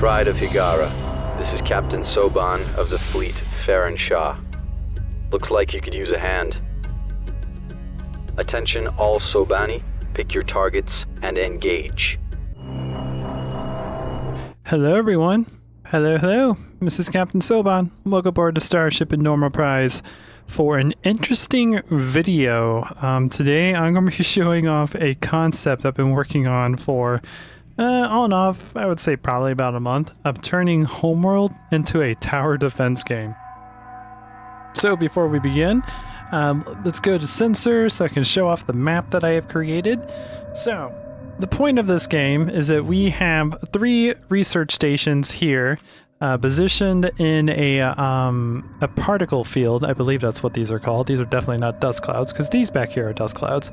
Pride of Higara. This is Captain Soban of the fleet, Farron Shah. Looks like you could use a hand. Attention all Sobani, pick your targets and engage. Hello everyone. Hello. This is Captain Soban. Welcome aboard the Starship in Normal Prize for an interesting video. Today I'm going to be showing off a concept I've been working on for on and off, I would say probably about a month, of turning Homeworld into a tower defense game. So before we begin, let's go to sensor so I can show off the map that I have created. So the point of this game is that we have 3 research stations here positioned in a particle field. I believe that's what these are called. These are definitely not dust clouds because these back here are dust clouds.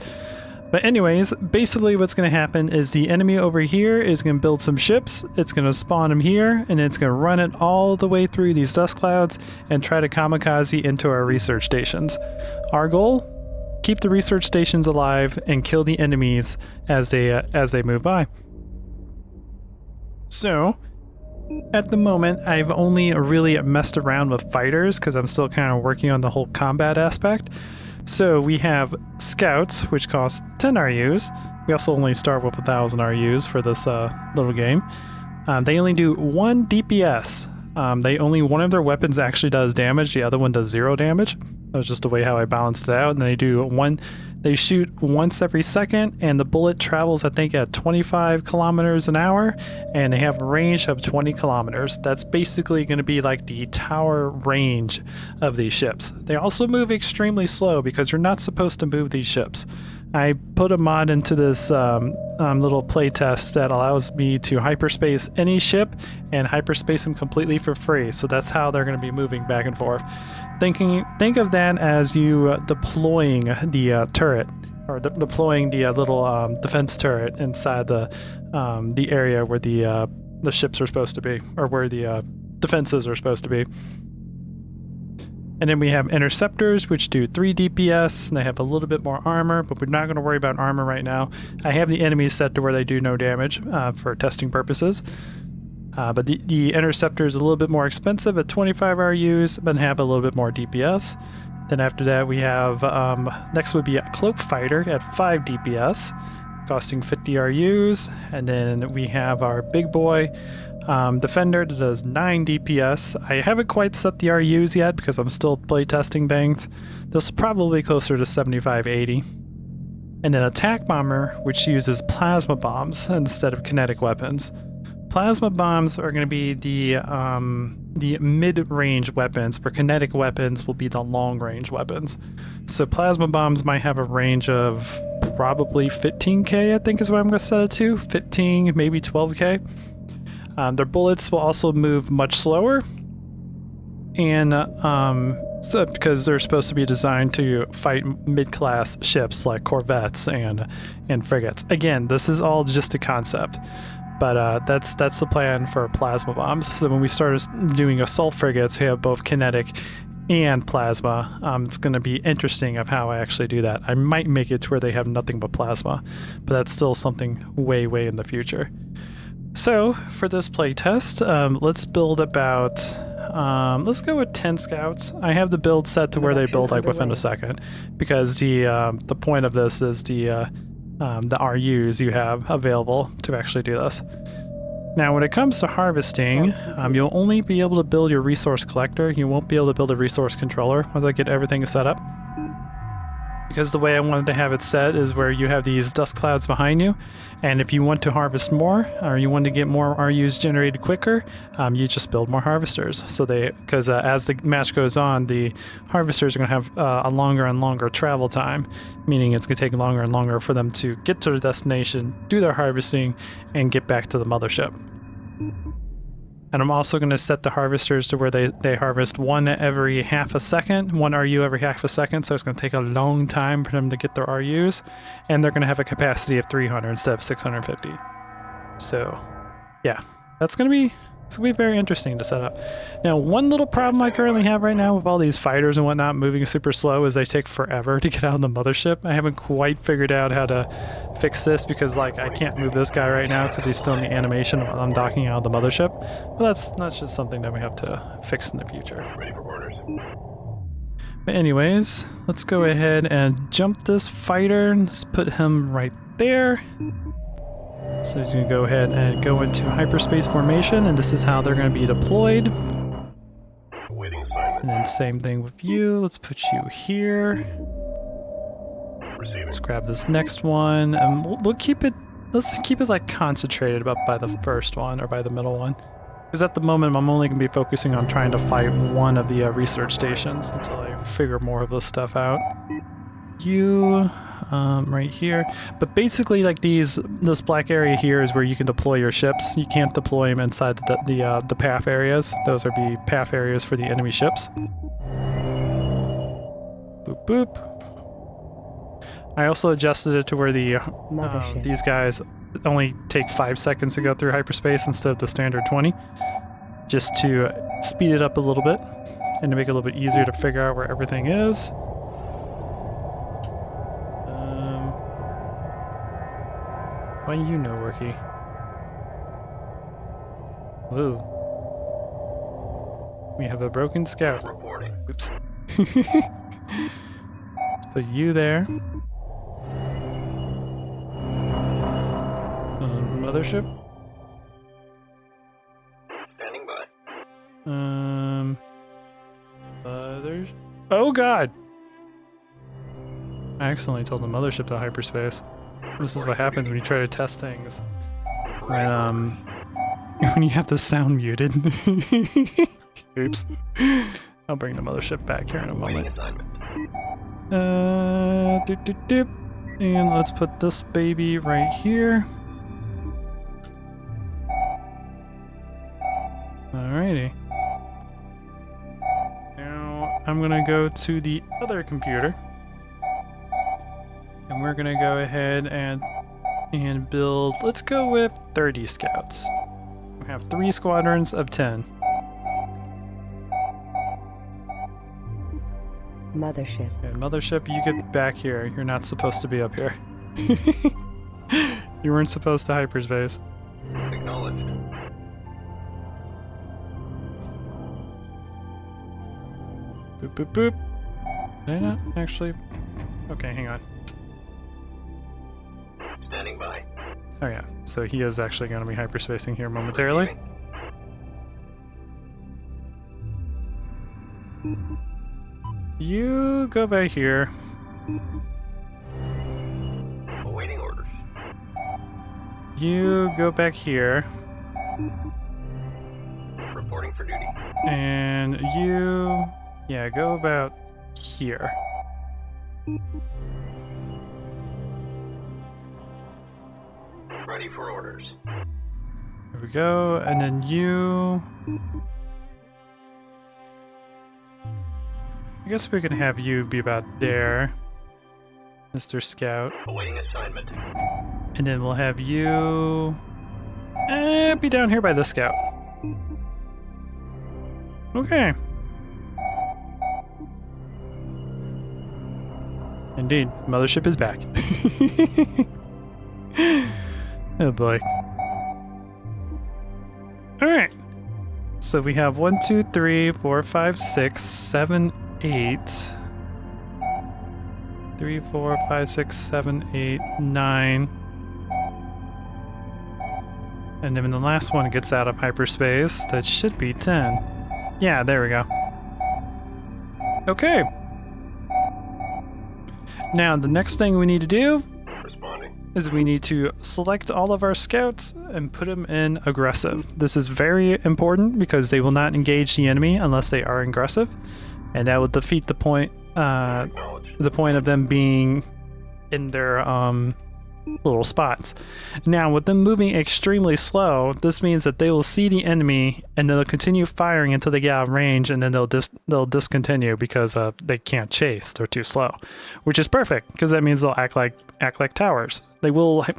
But anyways, basically what's going to happen is the enemy over here is going to build some ships, it's going to spawn them here, and it's going to run it all the way through these dust clouds and try to kamikaze into our research stations. Our goal? Keep the research stations alive and kill the enemies as they move by. So, at the moment, I've only really messed around with fighters because I'm still kind of working on the whole combat aspect. So we have scouts, which cost 10 RUs. We also only start with 1,000 RUs for this little game. They only do 1 DPS. One of their weapons actually does damage, the other one does 0 damage. That was just the way how I balanced it out. And they shoot once every second, and the bullet travels, I think, at 25 kilometers an hour, and they have a range of 20 kilometers. That's basically going to be like the tower range of these ships. They also move extremely slow because you're not supposed to move these ships. I put a mod into this little playtest that allows me to hyperspace any ship and hyperspace them completely for free. So that's how they're going to be moving back and forth. Think of that as you deploying the turret, or deploying the little defense turret inside the area where the ships are supposed to be, or where the defenses are supposed to be. And then we have interceptors, which do 3 DPS, and they have a little bit more armor, but we're not going to worry about armor right now. I have the enemies set to where they do no damage for testing purposes. But the interceptor is a little bit more expensive at 25 RUs, but have a little bit more DPS. Then after that, we have, next would be a cloak fighter at 5 DPS, costing 50 RUs. And then we have our big boy defender that does 9 DPS. I haven't quite set the RUs yet because I'm still playtesting things. This is probably closer to 75-80. And then attack bomber, which uses plasma bombs instead of kinetic weapons. Plasma bombs are going to be the mid-range weapons, where kinetic weapons will be the long-range weapons. So plasma bombs might have a range of probably 15k, I think is what I'm going to set it to. 15, maybe 12k. Their bullets will also move much slower, and because they're supposed to be designed to fight mid-class ships like corvettes and frigates. Again, this is all just a concept. But that's the plan for plasma bombs. So when we start doing assault frigates, we have both kinetic and plasma. It's going to be interesting of how I actually do that. I might make it to where they have nothing but plasma, but that's still something way in the future. So for this playtest, let's build about, let's go with 10 scouts. I have the build set to where they build like within a second, because the point of this is the RUs you have available to actually do this. Now when it comes to harvesting, you'll only be able to build your resource collector. You won't be able to build a resource controller once I get everything set up. Because the way I wanted to have it set is where you have these dust clouds behind you, and if you want to harvest more, or you want to get more RUs generated quicker, you just build more harvesters. So because as the match goes on, the harvesters are going to have a longer and longer travel time, meaning it's going to take longer and longer for them to get to their destination, do their harvesting, and get back to the mothership. And I'm also going to set the harvesters to where they harvest 1 every half a second, 1 RU every half a second, so it's going to take a long time for them to get their RUs, and they're going to have a capacity of 300 instead of 650. So, yeah, that's going to be It's going to be very interesting to set up. Now, one little problem I currently have right now with all these fighters and whatnot moving super slow is they take forever to get out of the mothership. I haven't quite figured out how to fix this because, like, I can't move this guy right now because he's still in the animation while I'm docking out of the mothership. But that's just something that we have to fix in the future. Ready for orders. But anyways, let's go ahead and jump this fighter. Let's put him right there. So he's going to go ahead and go into hyperspace formation, and this is how they're going to be deployed. Awaiting assignment. And then same thing with you. Let's put you here. Receiving. Let's grab this next one, and we'll keep it. Let's keep it like concentrated up by the first one or by the middle one, because at the moment I'm only going to be focusing on trying to fight one of the research stations until I figure more of this stuff out. You. Right here, but basically, like this black area here is where you can deploy your ships. You can't deploy them inside the path areas. Those are the path areas for the enemy ships. Boop boop. I also adjusted it to where the these guys only take 5 seconds to go through hyperspace instead of the standard 20, just to speed it up a little bit and to make it a little bit easier to figure out where everything is. Why you know, Rookie? Whoa. We have a broken scout. Reporting. Oops. Let's put you there. Mothership. Standing by. Others. Oh God! I accidentally told the mothership to hyperspace. This is what happens when you try to test things. When when you have the sound muted. Oops. I'll bring the mothership back here in a moment. Doop doop doop. And let's put this baby right here. Alrighty. Now I'm gonna go to the other computer. And we're gonna go ahead and build, let's go with 30 scouts. We have 3 squadrons of 10. Mothership. Okay, mothership, you get back here. You're not supposed to be up here. You weren't supposed to hyperspace. Acknowledged. Boop boop boop. Did I not actually? Okay, hang on. Standing by. Oh yeah, so he is actually going to be hyperspacing here momentarily. You go back here. Awaiting orders. You go back here. Reporting for duty. And you... yeah, go about here. Ready for orders. There we go, and then you... I guess we can have you be about there, Mr. Scout. Awaiting assignment. And then we'll have you... be down here by the Scout. Okay. Indeed, mothership is back. Oh boy. Alright. So we have 1, 2, 3, 4, 5, 6, 7, 8. 3, 4, 5, 6, 7, 8, 9. And then when the last one gets out of hyperspace, that should be 10. Yeah, there we go. Okay. Now, the next thing we need to do is we need to select all of our scouts and put them in aggressive. This is very important because they will not engage the enemy unless they are aggressive, and that will defeat the point of them being in their little spots. Now, with them moving extremely slow, this means that they will see the enemy and they'll continue firing until they get out of range, and then they'll discontinue because they can't chase. They're too slow, which is perfect because that means they'll act like towers. We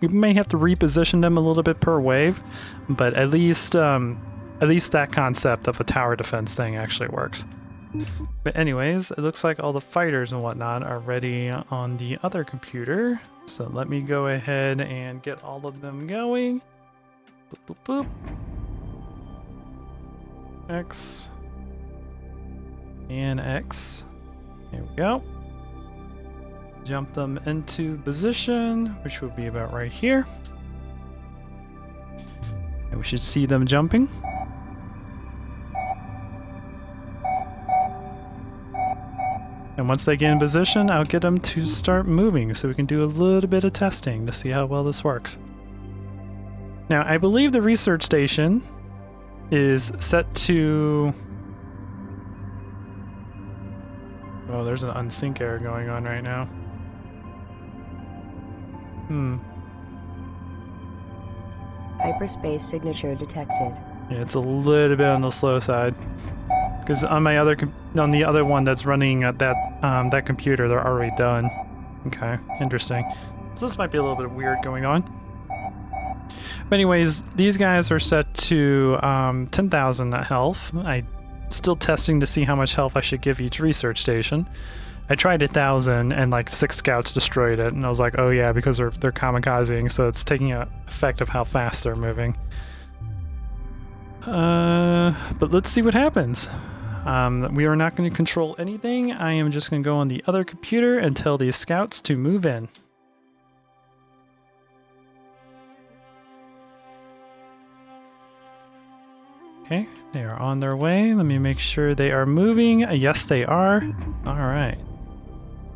may have to reposition them a little bit per wave, but at least at least that concept of a tower defense thing actually works. But anyways, it looks like all the fighters and whatnot are ready on the other computer. So let me go ahead and get all of them going. Boop, boop, boop. X. And X. There we go. Jump them into position, which would be about right here. And we should see them jumping. And once they get in position, I'll get them to start moving so we can do a little bit of testing to see how well this works. Now, I believe the research station is set to... Oh, there's an unsync error going on right now. Hyperspace signature detected. Yeah, it's a little bit on the slow side. Because on my other, on the other one that's running at that computer, they're already done. Okay, interesting. So this might be a little bit weird going on. But anyways, these guys are set to 10,000 health. I'm still testing to see how much health I should give each research station. I tried 1,000 and like 6 scouts destroyed it, and I was like, oh yeah, because they're kamikazing, so it's taking effect of how fast they're moving. But let's see what happens. We are not going to control anything. I am just going to go on the other computer and tell these scouts to move in. Okay, they are on their way. Let me make sure they are moving. Yes, they are. All right.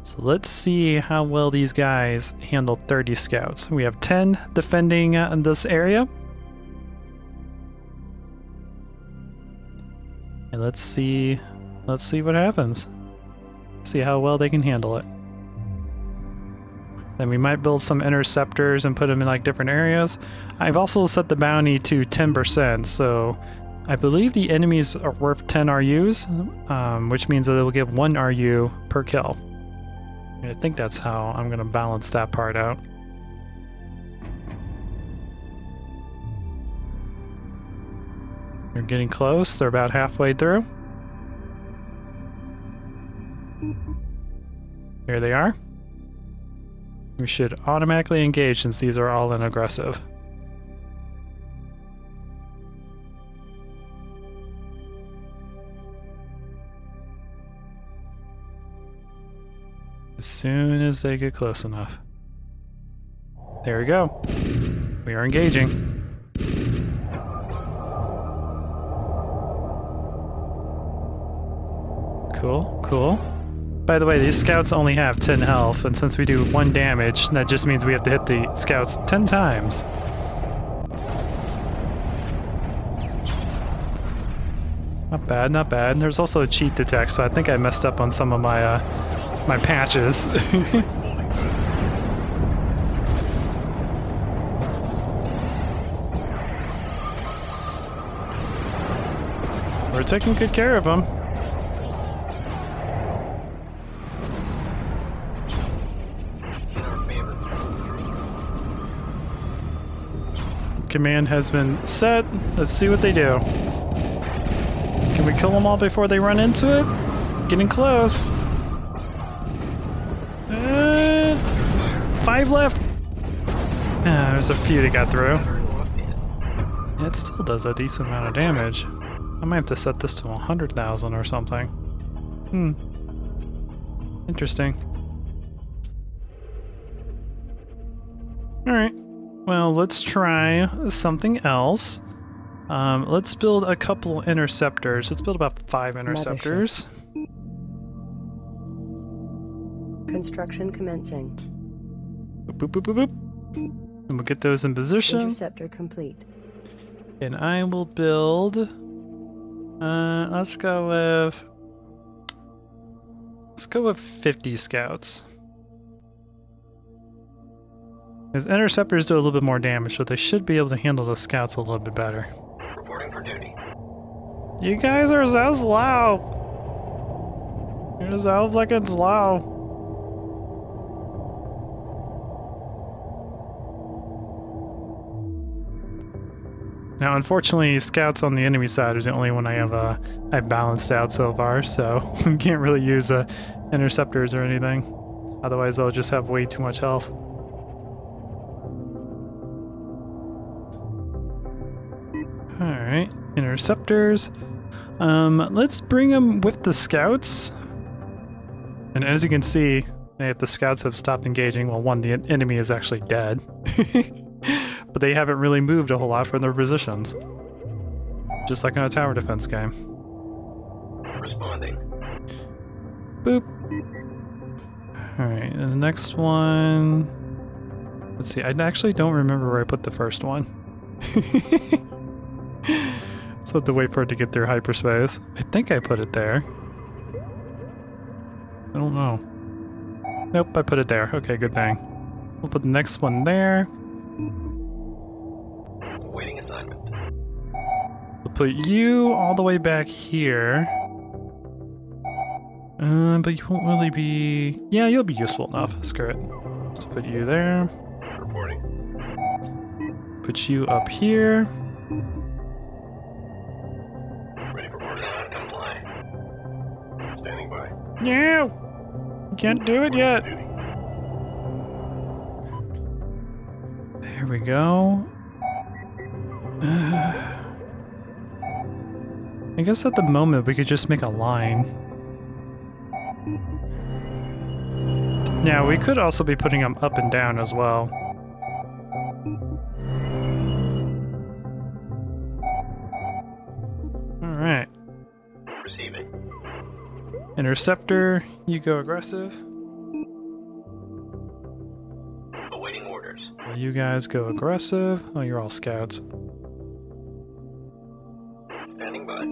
So let's see how well these guys handle 30 scouts. We have 10 defending this area. And let's see what happens. See how well they can handle it. Then we might build some interceptors and put them in like different areas. I've also set the bounty to 10%, so I believe the enemies are worth 10 RUs, which means that they will get 1 RU per kill. I think that's how I'm going to balance that part out. They're getting close. They're about halfway through. Here they are. We should automatically engage since these are all in aggressive. As soon as they get close enough. There we go. We are engaging. Cool, cool. By the way, these scouts only have 10 health, and since we do 1 damage, that just means we have to hit the scouts 10 times. Not bad, not bad. There's also a cheat detect, so I think I messed up on some of my my patches. We're taking good care of them. Command has been set. Let's see what they do. Can we kill them all before they run into it? Getting close. 5 left. There's a few that got through. It still does a decent amount of damage. I might have to set this to 100,000 or something. Interesting. Alright. Well, let's try something else. Let's build a couple interceptors. Let's build about 5 interceptors. Construction commencing. Boop, boop, boop, boop. And we'll get those in position. Interceptor complete. And I will build... let's go with 50 scouts. Because interceptors do a little bit more damage, so they should be able to handle the scouts a little bit better. Reporting for duty. You guys are so slow. You're so fucking slow. Now, unfortunately, scouts on the enemy side is the only one I've balanced out so far, so we can't really use interceptors or anything. Otherwise, they'll just have way too much health. All right, interceptors. Let's bring them with the scouts. And as you can see, the scouts have stopped engaging. Well, one, the enemy is actually dead. But they haven't really moved a whole lot from their positions. Just like in a tower defense game. Responding. Boop. Alright, and the next one... Let's see, I actually don't remember where I put the first one. So I have to wait for it to get through hyperspace. I think I put it there. I don't know. Nope, I put it there. Okay, good thing. We'll put the next one there. Waiting assignment. We'll put you all the way back here. But you won't really be... Yeah, you'll be useful enough. Screw it. Just put you there. Reporting. Put you up here. Ready for orders. Comply. Standing by. No! You can't do it yet. There we go. I guess at the moment we could just make a line. Now, we could also be putting them up and down as well. Alright. Receiving. Interceptor, you go aggressive. Awaiting orders. You guys go aggressive. Oh, you're all scouts. Standing by.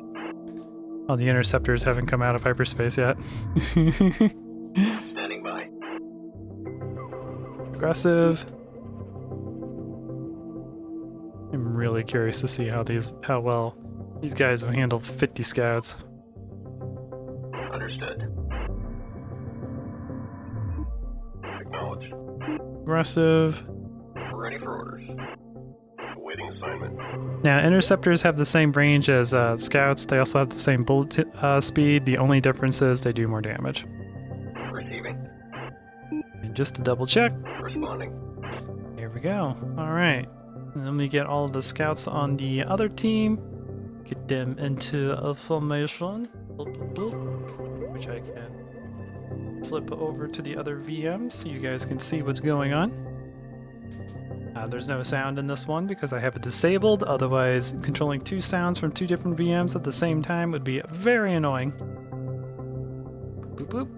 Oh, the interceptors haven't come out of hyperspace yet. Standing by. Aggressive. I'm really curious to see how well these guys will handle 50 scouts. Understood. Acknowledged. Aggressive. Ready for orders. Awaiting assignment. Now, interceptors have the same range as scouts. They also have the same bullet speed. The only difference is they do more damage. Receiving. And just to double check, Responding. here we go. All right. And then we get all of the scouts on the other team. Get them into a formation, which I can flip over to the other VM so you guys can see what's going on. There's no sound in this one because I have it disabled. Otherwise, controlling two sounds from two different VMs at the same time would be very annoying. Boop boop.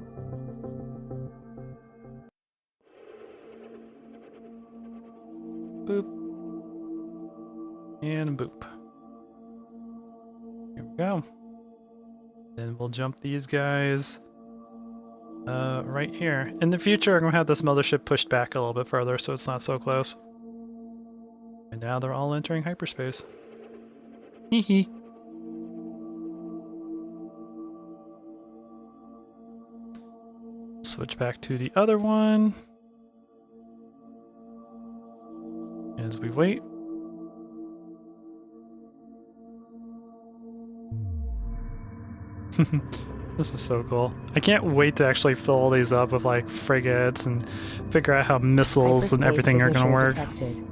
Boop. And boop. Here we go. Then we'll jump these guys right here. In the future, I'm going to have this mothership pushed back a little bit further so it's not so close. And now they're all entering hyperspace. Hee hee. Switch back to the other one. As we wait. This is so cool. I can't wait to actually fill all these up with like frigates and figure out how missiles and everything are going to work. Detected.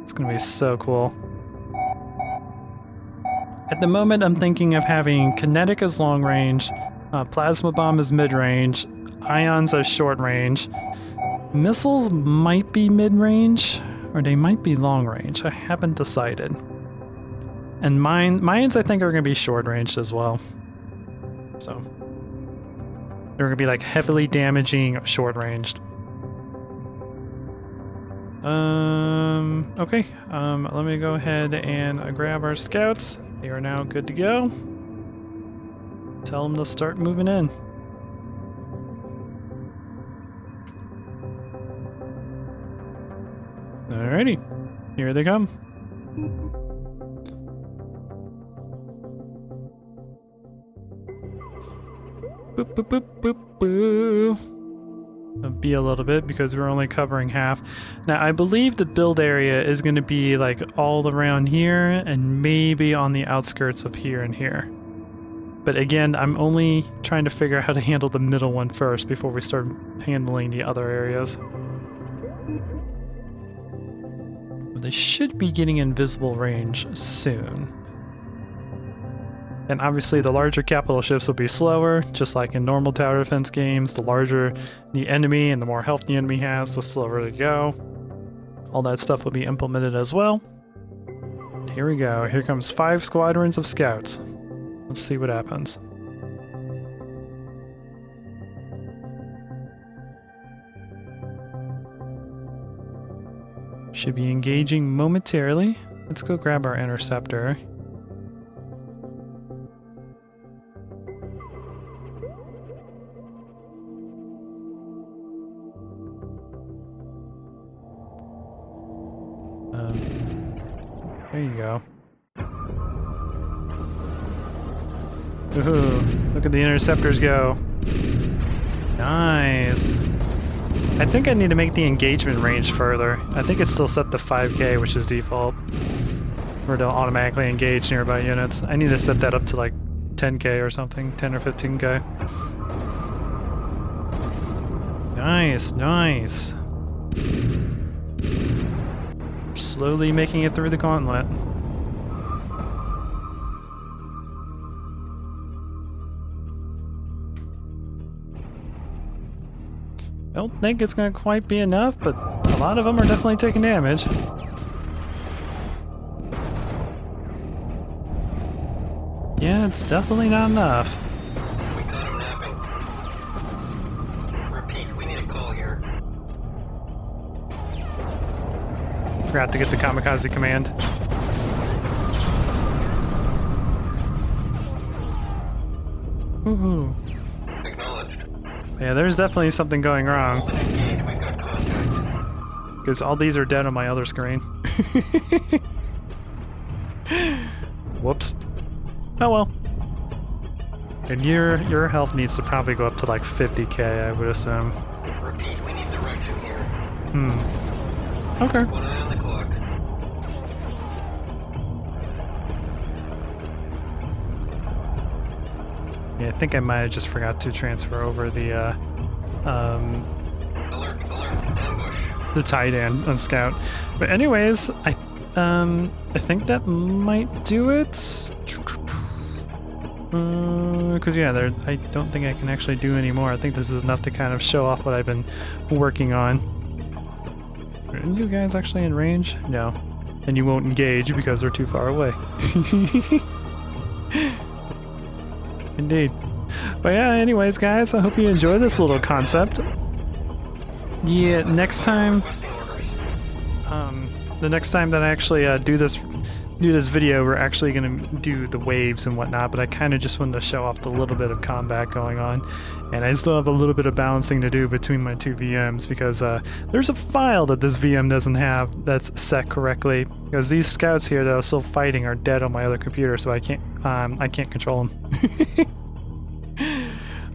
It's going to be so cool. At the moment, I'm thinking of having kinetic as long range, plasma bomb as mid range, ions as short range. Missiles might be mid range, or they might be long range. I haven't decided. And mines, I think, are going to be short range as well. So they're going to be like heavily damaging short ranged. Okay. Let me go ahead and grab our scouts. They are now good to go. Tell them to start moving in. Alrighty. Here they come. Boop, boop, boop, boop, boop. be a little bit because we're only covering half. Now, I believe the build area is going to be like all around here and maybe on the outskirts of here and here. But again, I'm only trying to figure out how to handle the middle one first before we start handling the other areas. They should be getting invisible range soon. And obviously the larger capital ships will be slower, just like in normal tower defense games. The larger the enemy and the more health the enemy has, the slower they go. All that stuff will be implemented as well. Here we go. Here comes 5 squadrons of scouts. Let's see what happens. Should be engaging momentarily. Let's go grab our interceptor. There you go. Ooh, look at the interceptors go. Nice. I think I need to make the engagement range further. I think it's still set to 5K, which is default. Or to automatically engage nearby units. I need to set that up to like 10K or something, 10 or 15K. Nice, nice. Slowly making it through the gauntlet. Don't think it's going to quite be enough, but a lot of them are definitely taking damage. Yeah, it's definitely not enough. We got him napping. Repeat, we need a call here. Forgot to get the kamikaze command. Woohoo. Acknowledged. Yeah, there's definitely something going wrong. Engage, we've got contact. Because all these are dead on my other screen. Whoops. Oh well. And your health needs to probably go up to like 50K, I would assume. Repeat, we need direction here. Okay. One eye on the clock. Yeah, I think I might have just forgot to transfer over the Alert, ambush. the Titan on Scout. But anyways, I think that might do it. Because yeah, I don't think I can actually do any more. I think this is enough to kind of show off what I've been working on. Are you guys actually in range? No. And you won't engage because they're too far away. Indeed. But yeah, anyways, guys, I hope you enjoy this little concept. Yeah, next time, the next time that I actually do this video, we're actually gonna do the waves and whatnot. But I kind of just wanted to show off the little bit of combat going on, and I still have a little bit of balancing to do between my two VMs because there's a file that this VM doesn't have that's set correctly. Because these scouts here that are still fighting are dead on my other computer, so I can't control them.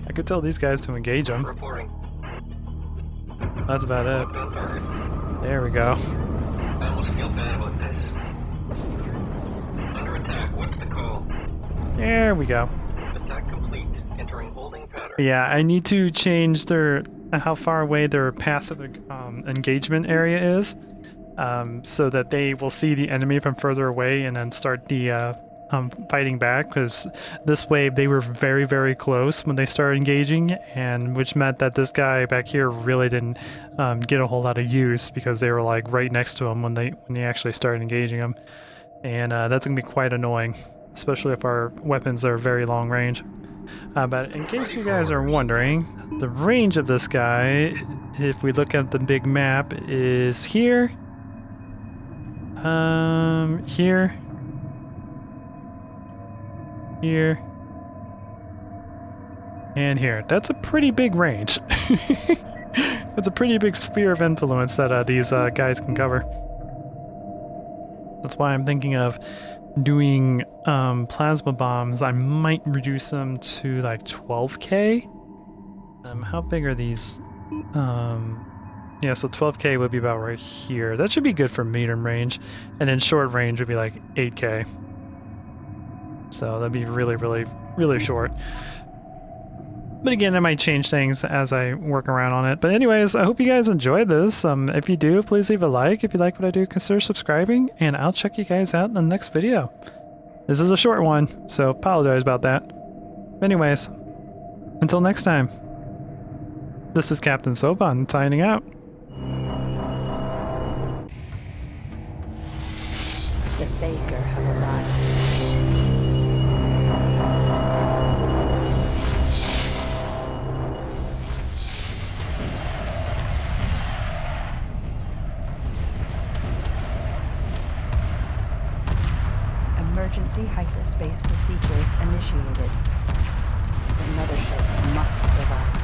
I could tell these guys to engage them. Reporting. That's about it. Locked on target. There we go. I almost feel bad about this. Under attack, what's the call? There we go. Attack complete. Entering holding pattern. Yeah, I need to change their how far away their passive engagement area is, so that they will see the enemy from further away and then start the fighting back. Because this wave they were very, very close when they started engaging, and which meant that this guy back here really didn't get a whole lot of use because they were like right next to him when they actually started engaging him, and that's gonna be quite annoying, especially if our weapons are very long range. But in case you guys are wondering, the range of this guy, if we look at the big map, is here, here, here, and here. That's a pretty big range. That's a pretty big sphere of influence that these guys can cover. That's why I'm thinking of doing plasma bombs. I might reduce them to like 12K. How big are these Yeah, so 12K would be about right here. That should be good for medium range. And then short range would be like 8K. So that'd be really, really, really short. But again, I might change things as I work around on it. But anyways, I hope you guys enjoyed this. If you do, please leave a like. If you like what I do, consider subscribing. And I'll check you guys out in the next video. This is a short one, so apologize about that. Anyways, until next time, this is Captain Soban signing out. The Faker have arrived. Emergency hyperspace procedures initiated. The mothership must survive.